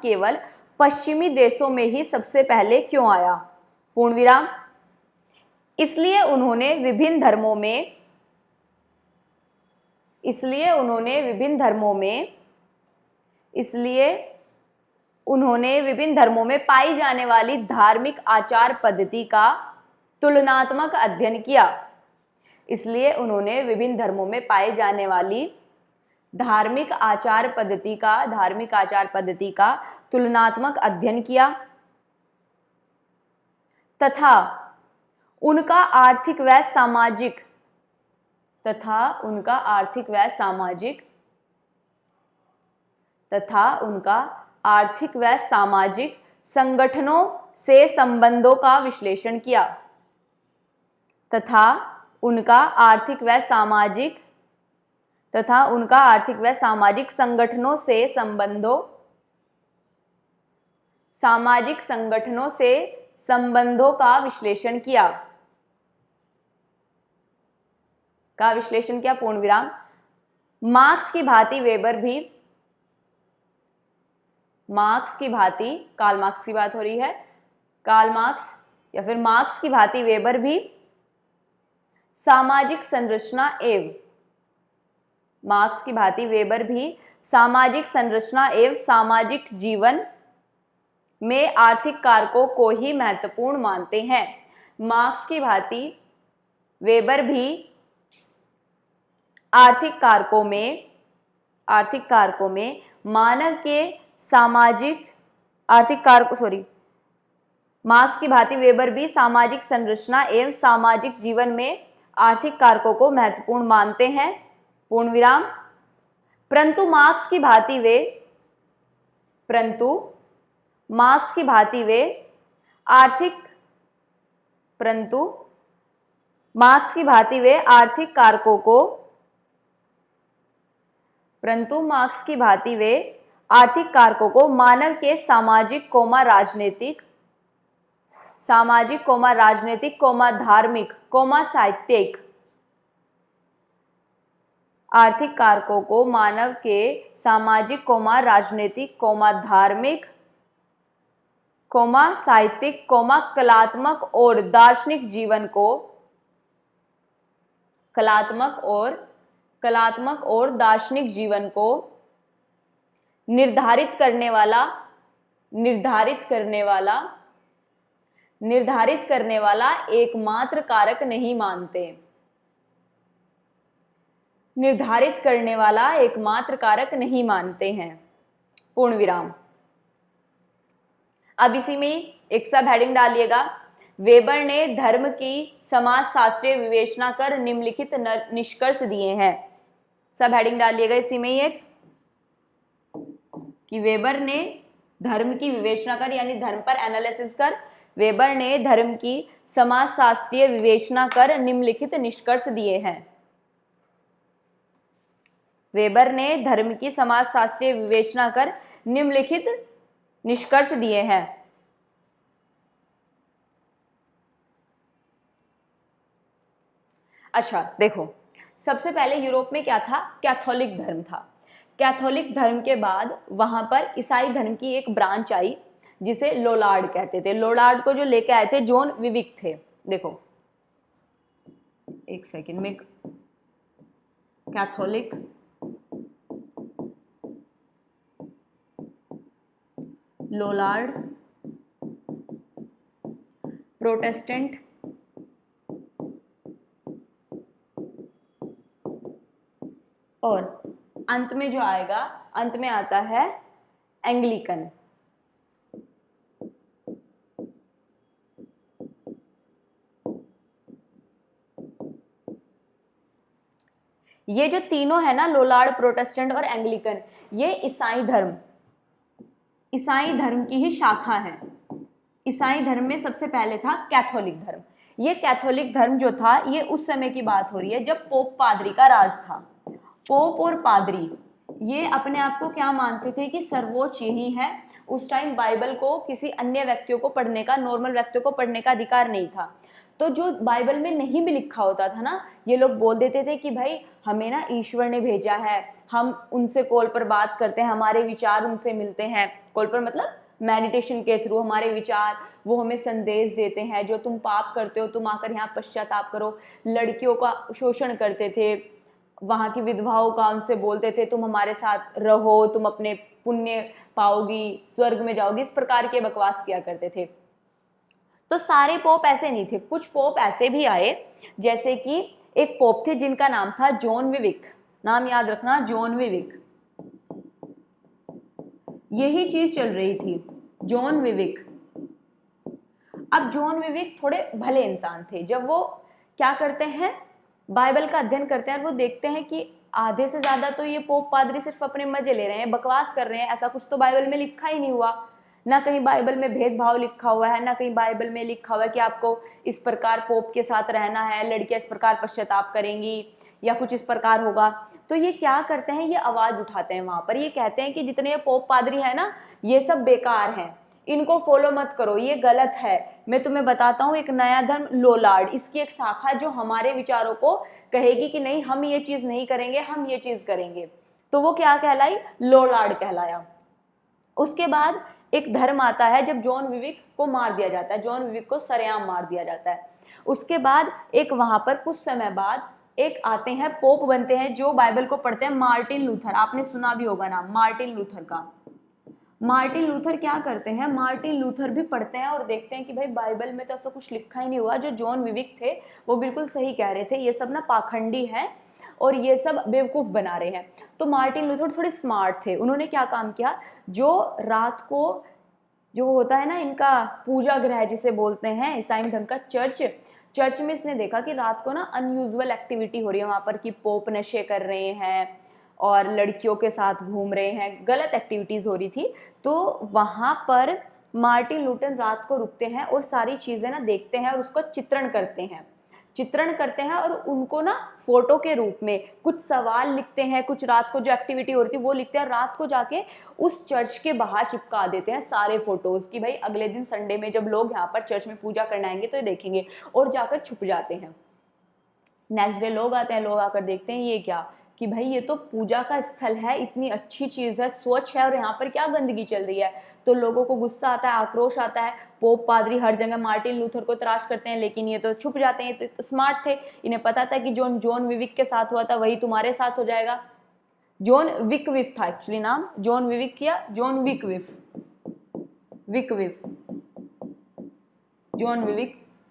केवल पश्चिमी देशों में ही सबसे पहले क्यों आया, पूर्ण विराम। इसलिए उन्होंने विभिन्न धर्मों में, इसलिए उन्होंने विभिन्न धर्मों में पाई जाने वाली धार्मिक आचार पद्धति का तुलनात्मक अध्ययन किया, इसलिए उन्होंने विभिन्न धर्मों में पाई जाने वाली धार्मिक आचार पद्धति का तुलनात्मक अध्ययन किया तथा उनका आर्थिक व सामाजिक संगठनों से संबंधों का विश्लेषण किया, तथा उनका आर्थिक व सामाजिक संगठनों से संबंधों का विश्लेषण किया। का विश्लेषण किया, पूर्ण विराम। मार्क्स की भांति वेबर भी, मार्क्स की भांति, कार्ल मार्क्स की बात हो रही है, कार्ल मार्क्स या फिर मार्क्स की भांति वेबर भी सामाजिक संरचना एवं, मार्क्स की भांति वेबर भी सामाजिक संरचना एवं सामाजिक जीवन में आर्थिक कारकों को ही महत्वपूर्ण मानते हैं। मार्क्स की भांति वेबर भी आर्थिक कारकों में मानव के सामाजिक आर्थिक कारकों मार्क्स की भांति वेबर भी सामाजिक संरचना एवं सामाजिक जीवन में आर्थिक कारकों को महत्वपूर्ण मानते हैं, पूर्ण विराम। परंतु मार्क्स की भांति वे आर्थिक कारकों को मानव के सामाजिक राजनीतिक धार्मिक साहित्यिक, आर्थिक कारकों को मानव के सामाजिक राजनीतिक धार्मिक साहित्यिक कलात्मक और दार्शनिक जीवन को निर्धारित करने वाला एकमात्र कारक नहीं मानते हैं, पूर्ण विराम। अब इसी में एक सब हेडिंग डालिएगा। वेबर ने धर्म की समाजशास्त्रीय विवेचना कर निम्नलिखित निष्कर्ष दिए हैं। सब हेडिंग डालिएगा इसी में ही एक, कि वेबर ने धर्म की विवेचना कर, यानी धर्म पर एनालिसिस कर, वेबर ने धर्म की समाजशास्त्रीय विवेचना कर निम्नलिखित निष्कर्ष दिए हैं। वेबर ने धर्म की समाजशास्त्रीय विवेचना कर निम्नलिखित निष्कर्ष दिए हैं। अच्छा देखो, सबसे पहले यूरोप में क्या था, कैथोलिक धर्म था। कैथोलिक धर्म के बाद वहां पर ईसाई धर्म की एक ब्रांच आई जिसे लोलार्ड कहते थे। लोलार्ड को जो लेके आए थे जॉन विविक थे। देखो एक सेकंड में, कैथोलिक, लोलार्ड, प्रोटेस्टेंट, और अंत में जो आएगा, अंत में आता है एंग्लिकन। ये जो तीनों है ना, लोलार्ड, प्रोटेस्टेंट और एंग्लिकन, ये ईसाई धर्म की ही शाखा है। ईसाई धर्म में सबसे पहले था कैथोलिक धर्म। ये कैथोलिक धर्म जो था, ये उस समय की बात हो रही है जब पोप पादरी का राज था। पोप और पादरी ये अपने आप को क्या मानते थे कि सर्वोच्च यही है। उस टाइम बाइबल को किसी अन्य व्यक्तियों को पढ़ने का, नॉर्मल व्यक्तियों को पढ़ने का अधिकार नहीं था। तो जो बाइबल में नहीं भी लिखा होता था ना, ये लोग बोल देते थे कि भाई हमें ना ईश्वर ने भेजा है, हम उनसे कॉल पर बात करते हैं, हमारे विचार उनसे मिलते हैं। कॉल पर मतलब मेडिटेशन के थ्रू हमारे विचार, वो हमें संदेश देते हैं, जो तुम पाप करते हो तुम आकर यहाँ पश्चाताप करो। लड़कियों का शोषण करते थे, वहाँ की विधवाओं का उनसे बोलते थे तुम हमारे साथ रहो, तुम अपने पुण्य पाओगी, स्वर्ग में जाओगी, इस प्रकार के बकवास किया करते थे। तो सारे पोप ऐसे नहीं थे, कुछ पोप ऐसे भी आए, जैसे कि एक पोप थे जिनका नाम था जॉन विविक। नाम याद रखना, जॉन विविक। यही चीज चल रही थी, जॉन विविक। अब जॉन विविक थोड़े भले इंसान थे। जब वो क्या करते हैं, बाइबल का अध्ययन करते हैं, वो देखते हैं कि आधे से ज्यादा तो ये पोप पादरी सिर्फ अपने मजे ले रहे हैं, बकवास कर रहे हैं, ऐसा कुछ तो बाइबल में लिखा ही नहीं हुआ। ना कहीं बाइबल में भेदभाव लिखा हुआ है, ना कहीं बाइबल में लिखा हुआ है कि आपको इस प्रकार पोप के साथ रहना है, लड़कियां इस प्रकार पश्चाताप करेंगी या कुछ इस प्रकार होगा। तो ये क्या करते हैं, ये आवाज उठाते हैं वहां पर, ये कहते हैं कि जितने ये पोप पादरी है ना, ये सब बेकार हैं, इनको फॉलो मत करो, ये गलत है। मैं तुम्हें बताता हूँ एक नया धर्म लोलार्ड, इसकी एक शाखा जो हमारे विचारों को कहेगी कि नहीं हम ये चीज नहीं करेंगे, हम ये चीज करेंगे, तो वो क्या कहलाई, लोलार्ड कहलाया। उसके बाद एक धर्म आता है जब जॉन विविक को मार दिया जाता है, जॉन विविक को सरेआम मार दिया जाता है। उसके बाद एक वहां पर कुछ समय बाद एक आते हैं, पोप बनते हैं जो बाइबल को पढ़ते हैं, मार्टिन लूथर। आपने सुना भी होगा नाम मार्टिन लूथर का। मार्टिन लूथर क्या करते हैं, मार्टिन लूथर भी पढ़ते हैं और देखते हैं कि भाई बाइबल में तो ऐसा कुछ लिखा ही नहीं हुआ, जो जॉन विविक थे वो बिल्कुल सही कह रहे थे, ये सब ना पाखंडी है और ये सब बेवकूफ बना रहे हैं। तो मार्टिन लूथर थोड़े स्मार्ट थे, उन्होंने क्या काम किया, जो रात को जो होता है ना इनका पूजा गृह जिसे बोलते हैं ईसाई धर्म का, चर्च में इसने देखा कि रात को ना अनयूजुअल एक्टिविटी हो रही है वहां पर, कि पोप नशे कर रहे हैं और लड़कियों के साथ घूम रहे हैं, गलत एक्टिविटीज हो रही थी। तो वहां पर मार्टिन लूथर रात को रुकते हैं और सारी चीजें ना देखते हैं और उसको चित्रण करते हैं और उनको ना फोटो के रूप में कुछ सवाल लिखते हैं, कुछ रात को जो एक्टिविटी हो रही थी वो लिखते हैं, रात को जाके उस चर्च के बाहर चिपका देते हैं सारे फोटोज, कि भाई अगले दिन संडे में जब लोग यहाँ पर चर्च में पूजा करने आएंगे तो ये देखेंगे, और जाकर छुप जाते हैं। नेक्स्ट डे लोग आते हैं, लोग आकर देखते हैं ये क्या, कि भाई ये तो पूजा का स्थल है, इतनी अच्छी चीज है, स्वच्छ है, और यहाँ पर क्या गंदगी चल रही है। तो लोगों को गुस्सा आता है, आक्रोश आता है, पोप पादरी हर जगह मार्टिन लूथर को तलाश करते हैं, लेकिन ये तो छुप जाते हैं, तो स्मार्ट थे, इन्हें पता था कि जॉन विविक के साथ हुआ था वही तुम्हारे साथ हो जाएगा। जॉन विकविफ था एक्चुअली नाम, जॉन विविक किया, जॉन विकविफ, जॉन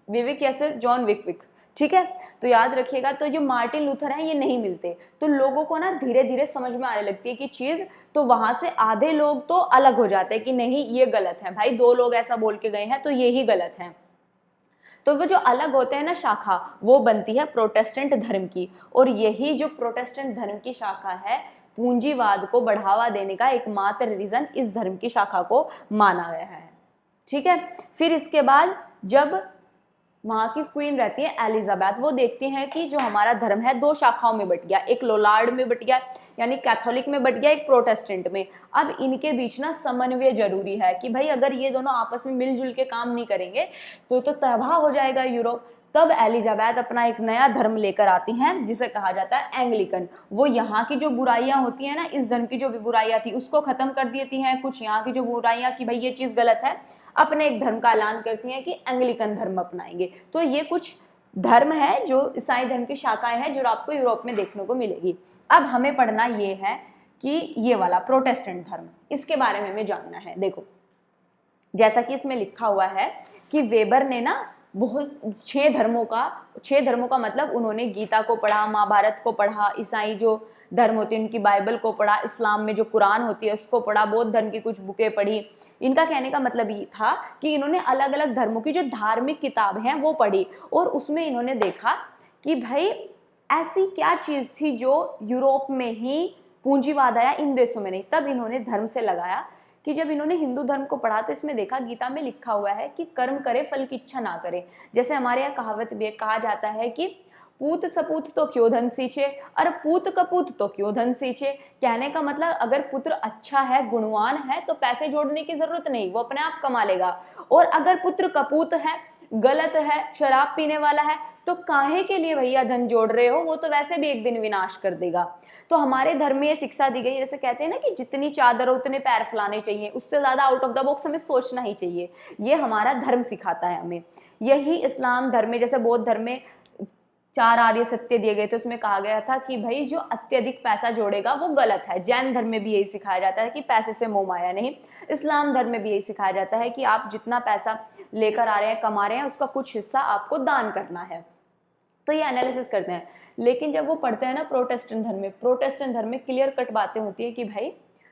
विविक या सिर्फ जॉन विकविक, ठीक है। तो याद रखिएगा, तो जो मार्टिन लूथर हैं ये नहीं मिलते, तो लोगों को ना धीरे धीरे समझ में आने लगती है कि चीज, तो वहां से आधे लोग तो अलग हो जाते हैं कि नहीं ये गलत है, भाई 2 लोग ऐसा बोल के गए हैं तो ये ही गलत है। तो वो जो अलग होते हैं ना शाखा, वो बनती है प्रोटेस्टेंट धर्म की, और यही जो प्रोटेस्टेंट धर्म की शाखा है, पूंजीवाद को बढ़ावा देने का एकमात्र रीजन इस धर्म की शाखा को माना गया है, ठीक है। फिर इसके बाद जब वहां की क्वीन रहती है एलिजाबेथ, वो देखती हैं कि जो हमारा धर्म है 2 शाखाओं में बट गया, एक लोलार्ड में बट गया यानी कैथोलिक में बट गया, एक प्रोटेस्टेंट में। अब इनके बीच ना समन्वय जरूरी है कि भाई अगर ये दोनों आपस में मिलजुल के काम नहीं करेंगे तो तबाह हो जाएगा यूरोप। तब एलिजाबेथ अपना एक नया धर्म लेकर आती हैं जिसे कहा जाता है एंग्लिकन। वो यहाँ की जो बुराइयां होती हैं ना, इस धर्म की जो भी बुराइयां थी उसको खत्म कर देती हैं, कुछ यहाँ की जो बुराइयां कि भाई ये चीज गलत है, अपने एक धर्म का ऐलान करती हैं कि एंग्लिकन धर्म अपनाएंगे। तो ये कुछ धर्म है जो ईसाई धर्म की शाखाएं हैं जो आपको यूरोप में देखने को मिलेगी। अब हमें पढ़ना ये है कि ये वाला प्रोटेस्टेंट धर्म, इसके बारे में हमें जानना है। देखो जैसा कि इसमें लिखा हुआ है कि वेबर ने ना बहुत 6 धर्मों का मतलब उन्होंने गीता को पढ़ा, महाभारत को पढ़ा, ईसाई जो धर्म होती है उनकी बाइबल को पढ़ा, इस्लाम में जो कुरान होती है उसको पढ़ा, बौद्ध धर्म की कुछ बुकें पढ़ी। इनका कहने का मतलब ये था कि इन्होंने अलग अलग धर्मों की जो धार्मिक किताब हैं वो पढ़ी, और उसमें इन्होंने देखा कि भाई ऐसी क्या चीज थी जो यूरोप में ही पूंजीवाद आया, इन देशों में नहीं। तब इन्होंने धर्म से लगाया कि जब इन्होंने हिंदू धर्म को पढ़ा तो इसमें देखा गीता में लिखा हुआ है कि कर्म करे फल की इच्छा ना करे। जैसे हमारे यहाँ कहावत भी कहा जाता है कि पूत सपूत तो क्यों धन सींचे, और पूत कपूत तो क्यों धन सींचे। कहने का मतलब अगर पुत्र अच्छा है, गुणवान है, तो पैसे जोड़ने की जरूरत नहीं, वो अपने आप कमा लेगा। और अगर पुत्र कपूत है, गलत है, शराब पीने वाला है, तो काहे के लिए भैया धन जोड़ रहे हो, वो तो वैसे भी एक दिन विनाश कर देगा। तो हमारे धर्म में ये शिक्षा दी गई, जैसे कहते हैं ना कि जितनी चादर हो उतने पैर फैलाने चाहिए, उससे ज्यादा आउट ऑफ द बॉक्स हमें सोचना ही चाहिए। ये हमारा धर्म सिखाता है हमें। यही इस्लाम धर्म में, जैसे बौद्ध धर्म में 4 आर्य सत्य दिए गए थे, उसमें कहा गया था कि भाई जो अत्यधिक पैसा जोड़ेगा वो गलत है। जैन धर्म में भी यही सिखाया जाता है कि पैसे से मोह माया नहीं। इस्लाम धर्म में भी यही सिखाया जाता है कि आप जितना पैसा लेकर आ रहे हैं, कमा रहे हैं, उसका कुछ हिस्सा आपको दान करना है। तो ये एनालिसिस करते हैं। लेकिन जब वो पढ़ते हैं ना प्रोटेस्टेंट धर्म में क्लियर कट बातें होती है कि भाई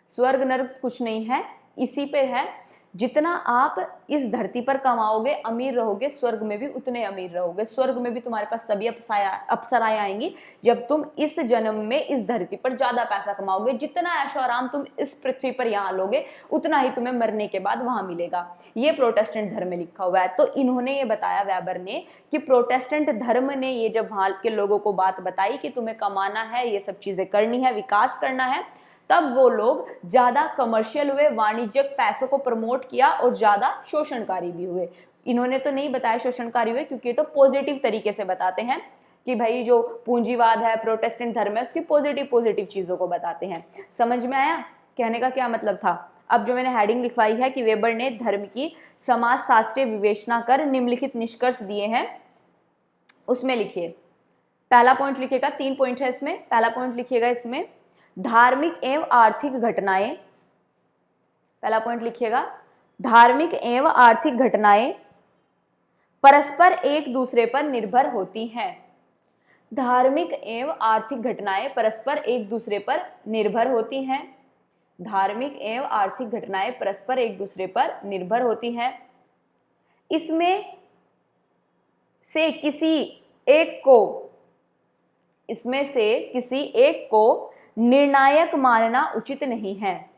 स्वर्ग नर्क कुछ नहीं है, इसी पे है। जितना आप इस धरती पर कमाओगे, अमीर रहोगे, स्वर्ग में भी उतने अमीर रहोगे। स्वर्ग में भी तुम्हारे पास तभी अप्सराएं आएंगी जब तुम इस जन्म में इस धरती पर ज्यादा पैसा कमाओगे। जितना ऐशो आराम तुम इस पृथ्वी पर यहाँ लोगे, उतना ही तुम्हें मरने के बाद वहां मिलेगा। ये प्रोटेस्टेंट धर्म में लिखा हुआ है। तो इन्होंने ये बताया वेबर ने कि प्रोटेस्टेंट धर्म ने ये जब वहां के लोगों को बात बताई कि तुम्हें कमाना है, ये सब चीजें करनी है, विकास करना है, तब वो लोग ज्यादा कमर्शियल हुए, वाणिज्यिक पैसों को प्रमोट किया और ज्यादा शोषणकारी भी हुए। इन्होंने तो नहीं बताया शोषणकारी हुए, क्योंकि ये तो पॉजिटिव तरीके से बताते हैं कि भाई जो पूंजीवाद है, प्रोटेस्टेंट धर्म है, उसकी पॉजिटिव चीजों को बताते हैं। समझ में आया कहने का क्या मतलब था? अब जो मैंने हेडिंग लिखवाई है कि वेबर ने धर्म की समाजशास्त्रीय विवेचना कर निम्नलिखित निष्कर्ष दिए हैं, उसमें लिखिए। पहला पॉइंट लिखिएगा, 3 पॉइंट है इसमें। पहला पॉइंट लिखिएगा इसमें, धार्मिक एवं आर्थिक घटनाएं। पहला पॉइंट लिखिएगा, धार्मिक एवं आर्थिक घटनाएं परस्पर एक दूसरे पर निर्भर होती हैं। धार्मिक एवं आर्थिक घटनाएं परस्पर एक दूसरे पर निर्भर होती हैं। धार्मिक एवं आर्थिक घटनाएं परस्पर एक दूसरे पर निर्भर होती हैं। इसमें से किसी एक को निर्णायक मानना उचित नहीं है।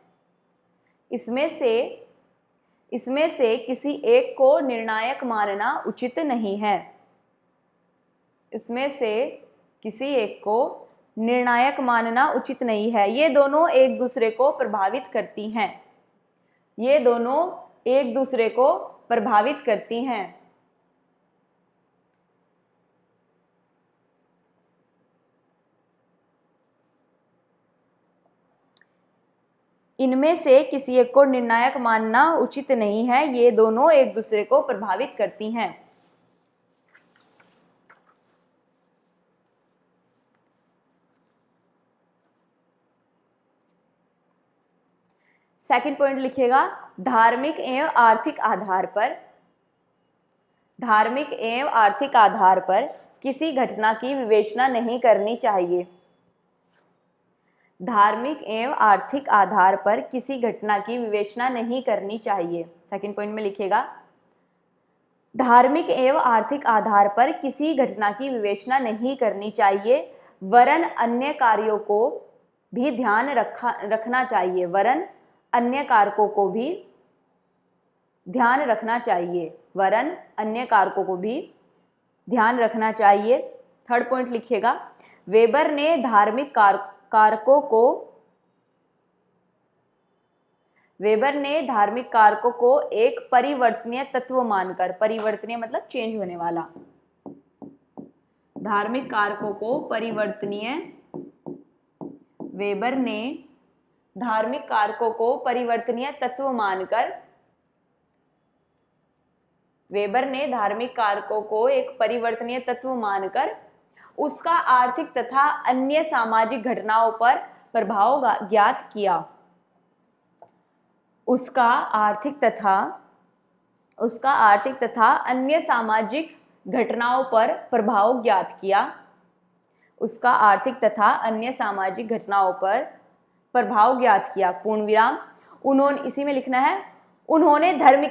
इसमें से किसी एक को निर्णायक मानना उचित नहीं है। इसमें से किसी एक को निर्णायक मानना उचित नहीं है। ये दोनों एक दूसरे को प्रभावित करती हैं। ये दोनों एक दूसरे को प्रभावित करती हैं। इनमें से किसी एक को निर्णायक मानना उचित नहीं है। ये दोनों एक दूसरे को प्रभावित करती हैं। सेकंड पॉइंट लिखिएगा, धार्मिक एवं आर्थिक आधार पर किसी घटना की विवेचना नहीं करनी चाहिए। धार्मिक एवं आर्थिक आधार पर किसी घटना की विवेचना नहीं करनी चाहिए। सेकंड पॉइंट में लिखिएगा, धार्मिक एवं आर्थिक आधार पर किसी घटना की विवेचना नहीं करनी चाहिए, वरन अन्य कार्यों को भी ध्यान रखना चाहिए। वरन अन्य कारकों को भी ध्यान रखना चाहिए। वरन अन्य कारकों को भी ध्यान रखना चाहिए। थर्ड पॉइंट लिखिएगा, वेबर ने धार्मिक कारकों को एक परिवर्तनीय तत्व मानकर, परिवर्तनीय मतलब चेंज होने वाला, धार्मिक कारकों को परिवर्तनीय, वेबर ने धार्मिक कारकों को परिवर्तनीय तत्व मानकर, वेबर ने धार्मिक कारकों को एक परिवर्तनीय तत्व मानकर उसका आर्थिक तथा अन्य सामाजिक घटनाओं पर प्रभाव ज्ञात किया। उसका आर्थिक तथा अन्य सामाजिक घटनाओं पर प्रभाव ज्ञात किया। उसका आर्थिक तथा अन्य सामाजिक घटनाओं पर प्रभाव ज्ञात किया। पूर्ण विराम। उन्होंने, इसी में लिखना है, उन्होंने धर्म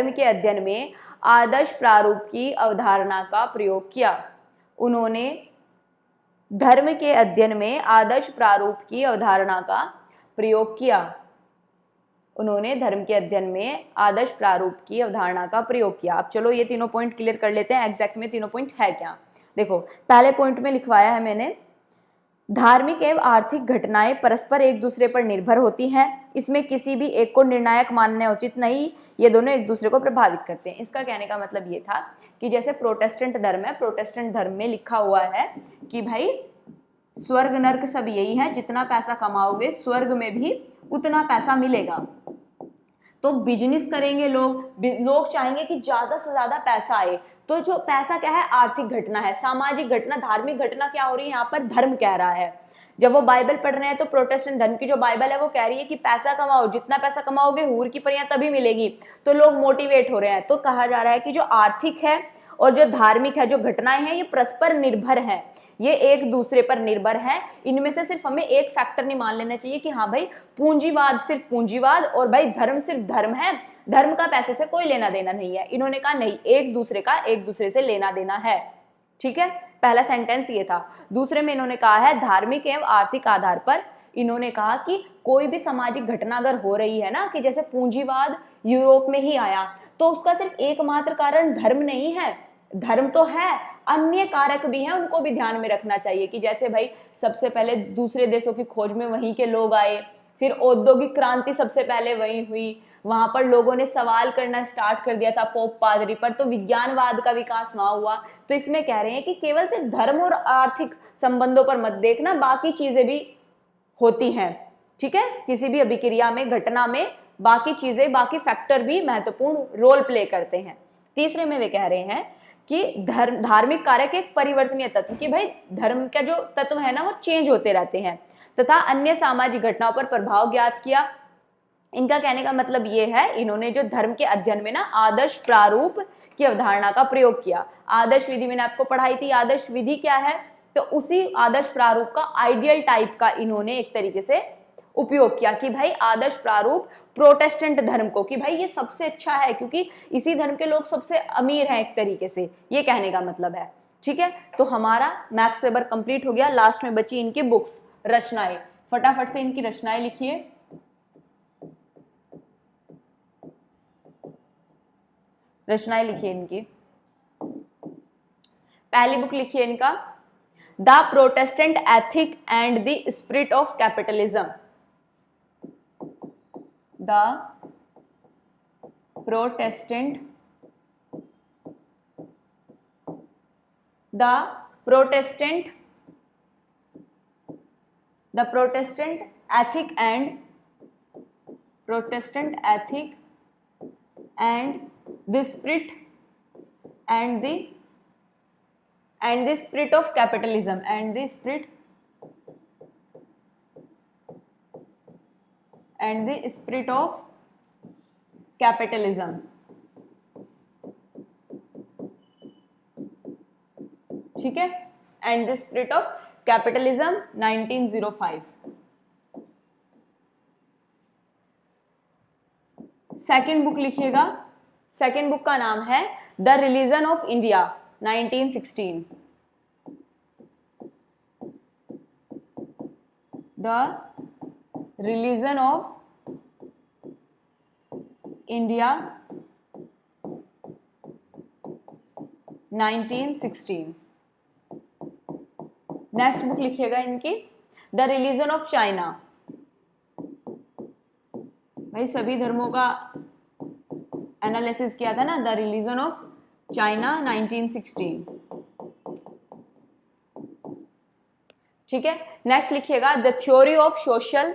के अध्ययन में आदर्श प्रारूप की अवधारणा का प्रयोग किया। उन्होंने धर्म के अध्ययन में आदर्श प्रारूप की अवधारणा का प्रयोग किया। उन्होंने धर्म के अध्ययन में आदर्श प्रारूप की अवधारणा का प्रयोग किया। अब चलो ये तीनों पॉइंट क्लियर कर लेते हैं, एग्जैक्ट में तीनों पॉइंट है क्या। देखो, पहले पॉइंट में लिखवाया है मैंने, धार्मिक एवं आर्थिक घटनाएं परस्पर एक दूसरे पर निर्भर होती हैं। इसमें किसी भी एक को निर्णायक मानना उचित नहीं, ये दोनों एक दूसरे को प्रभावित करते हैं। इसका कहने का मतलब ये था कि जैसे प्रोटेस्टेंट धर्म है, प्रोटेस्टेंट धर्म में लिखा हुआ है कि भाई स्वर्ग नर्क सब यही है, जितना पैसा कमाओगे स्वर्ग में भी उतना पैसा मिलेगा। तो बिजनेस करेंगे लोग चाहेंगे कि ज्यादा से ज्यादा पैसा आए। तो जो पैसा क्या है, आर्थिक घटना है, सामाजिक घटना, धार्मिक घटना क्या हो रही है यहाँ पर, धर्म कह रहा है। जब वो बाइबल पढ़ रहे हैं तो प्रोटेस्टेंट धर्म की जो बाइबल है वो कह रही है कि पैसा कमाओ, जितना पैसा कमाओगे हूर की परियां तभी मिलेगी। तो लोग मोटिवेट हो रहे हैं। तो कहा जा रहा है कि जो आर्थिक है और जो धार्मिक है, जो घटनाएं हैं, ये परस्पर निर्भर है, ये एक दूसरे पर निर्भर है। इनमें से सिर्फ हमें एक फैक्टर नहीं मान लेना चाहिए कि हाँ भाई पूंजीवाद सिर्फ पूंजीवाद और भाई धर्म सिर्फ धर्म है, धर्म का पैसे से कोई लेना देना नहीं है। इन्होंने कहा नहीं, एक दूसरे से लेना देना है। ठीक है, पहला सेंटेंस ये था। दूसरे में इन्होंने कहा है धार्मिक एवं आर्थिक आधार पर, इन्होंने कहा कि कोई भी सामाजिक घटना अगर हो रही है ना, कि जैसे पूंजीवाद यूरोप में ही आया, तो उसका सिर्फ एकमात्र कारण धर्म नहीं है, धर्म तो है, अन्य कारक भी हैं, उनको भी ध्यान में रखना चाहिए। कि जैसे भाई सबसे पहले दूसरे देशों की खोज में वहीं के लोग आए, फिर औद्योगिक क्रांति सबसे पहले वही हुई, वहां पर लोगों ने सवाल करना स्टार्ट कर दिया था पोप पादरी पर, तो विज्ञानवाद का विकास वहां हुआ। तो इसमें कह रहे हैं कि केवल सिर्फ धर्म और आर्थिक संबंधों पर मत देखना, बाकी चीजें भी होती हैं, ठीक है, किसी भी अभिक्रिया में, घटना में बाकी चीजें, बाकी फैक्टर भी महत्वपूर्ण रोल प्ले करते हैं। तीसरे में वे कह रहे हैं कि धार्मिक कारक एक परिवर्तनीय तत्व, कि भाई धर्म का जो तत्व है ना वो चेंज होते रहते हैं, तथा अन्य सामाजिक घटनाओं पर प्रभाव ज्ञात किया। इनका कहने का मतलब ये है, इन्होंने जो धर्म के अध्ययन में ना आदर्श प्रारूप की अवधारणा का प्रयोग किया। आदर्श विधि मैंने आपको पढ़ाई थी, आदर्श विधि क्या है, तो उसी आदर्श प्रारूप का आइडियल टाइप का इन्होंने एक तरीके से उपयोग किया कि भाई आदर्श प्रारूप प्रोटेस्टेंट धर्म को, कि भाई ये सबसे अच्छा है क्योंकि इसी धर्म के लोग सबसे अमीर हैं एक तरीके से, ये कहने का मतलब है। ठीक है, तो हमारा मैक्स वेबर कंप्लीट हो गया। लास्ट में बची इनकी बुक्स, रचनाएं। फटाफट से इनकी रचनाएं लिखिए। रचनाएं लिखिए इनकी। पहली बुक लिखिए इनका, the Protestant ethic and the spirit of capitalism. The Protestant ethic and the spirit of capitalism, ठीक है, and the spirit of capitalism 1905। Second book लिखिएगा। सेकेंड बुक का नाम है the religion of India 1916। The religion of India 1916। Next book लिखिएगा इनकी, the religion of China. भाई सभी धर्मों का एनालिसिस किया था ना, द रिलीजन ऑफ चाइना 1916। ठीक है, नेक्स्ट लिखिएगा the theory of social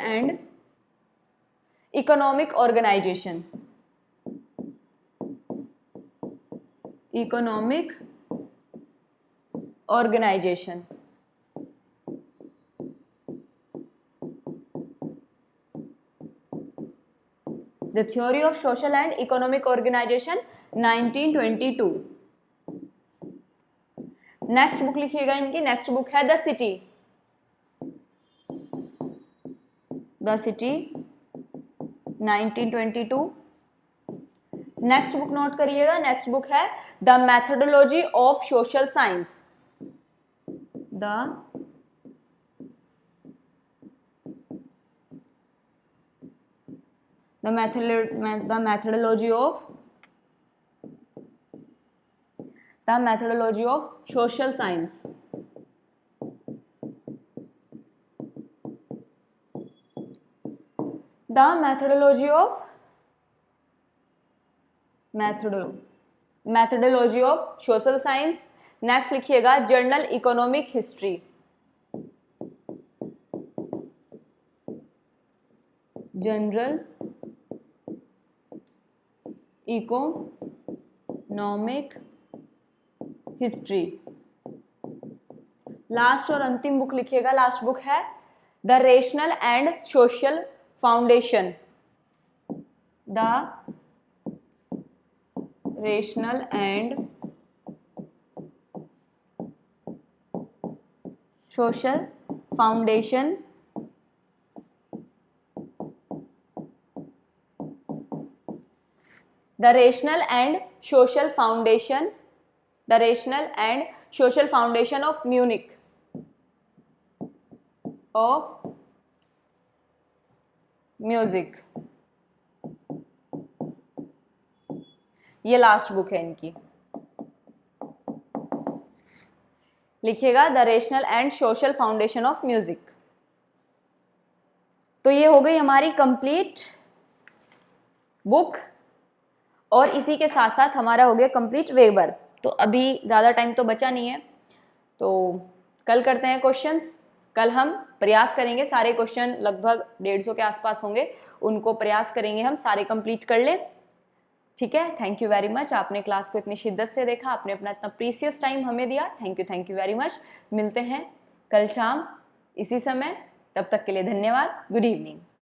and economic organization. The theory of social and economic organization 1922। Next book लिखिएगा इनकी, नेक्स्ट बुक है the city 1922। Next book note करिएगा, नेक्स्ट बुक है the methodology of social science. The methodology of social science। The methodology of social science। Next लिखिएगा journal economic history. General economic history. Last और अंतिम book लिखिएगा, last book है the rational and social foundation. The rational and social foundation The rational and social foundation of Munich music, ये last book है इनकी। लिखिएगा the rational and social foundation of music. तो ये हो गई हमारी कंप्लीट बुक और इसी के साथ साथ हमारा हो गया कंप्लीट वेबर। तो अभी ज़्यादा टाइम तो बचा नहीं है, तो कल करते हैं क्वेश्चंस। कल हम प्रयास करेंगे, सारे क्वेश्चन लगभग 150 के आसपास होंगे, उनको प्रयास करेंगे हम सारे कंप्लीट कर ले। ठीक है, थैंक यू वेरी मच, आपने क्लास को इतनी शिद्दत से देखा, आपने अपना इतना प्रीसियस टाइम हमें दिया। Thank you very much. मिलते हैं कल शाम इसी समय, तब तक के लिए धन्यवाद। Good evening.